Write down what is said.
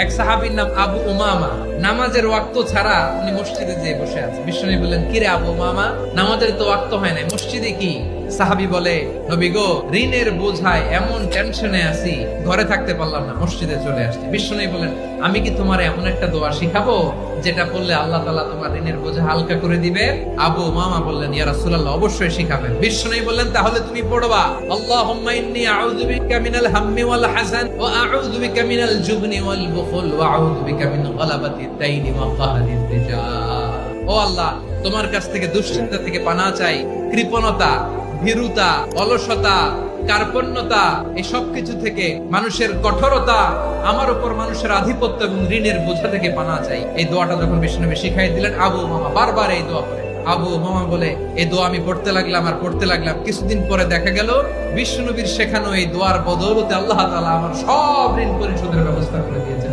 এক সাহাবীর নাম আবু উমামা, নামাজের ওয়াক্ত ছাড়া উনি মসজিদে যেয়ে বসে আছে। বিশ্বনবী বললেন, কিরে আবু উমামা, নামাজের তো ওয়াক্ত হয় না, মসজিদে কি? সাহাবী বলে, নবী গো, ঋণের বোঝায় এমন টেনশনে আছি, ঘরে থাকতে পারলাম না, মসজিদে চলে আসছি। বিশ্বনবী বলেন, আমি কি তোমার এমন একটা দোয়া শিখাবো যেটা পড়লে আল্লাহ তাআলা তোমার ঋণের বোঝা হালকা করে দিবে? আবু উমামা বললেন, ইয়া রাসূলুল্লাহ, অবশ্যই শিখাবেন। বিশ্বনবী বললেন, তাহলে তুমি পড়বা, আল্লাহুম্মা ইন্নী আউযু বিকা মিনাল হাম্মি ওয়াল হাযান ওয়া আউযু বিকা মিনাল জুবনি ওয়াল বুখল ওয়া আউযু বিকা মিন গালাবাতিদ দাইনি ওয়া কাহরির রিজাল। ও আল্লাহ, তোমার কাছ থেকে দুশ্চিন্তা থেকে পানাহ চাই, কৃপণতা, ভীরুতা, অলসতা, কার্পণ্যতা, এই সব কিছু থেকে, মানুষের কঠোরতা, আমার উপর মানুষের আধিপত্য এবং ঋণের বোঝা থেকে পানাহ চাই। এই দোয়াটা যখন বিশ্বনবী শিখাই দিলেন, আবু উমামা বারবার এই দোয়া পড়ে। আবু উমামা বলে, এই দোয়া আমি পড়তে লাগলাম। কিছুদিন পরে দেখা গেল বিশ্বনবীর শেখানো এই দোয়ার বদৌলতে আল্লাহ তাআলা আমার সব ঋণ পরিশোধের ব্যবস্থা করে দিয়েছে।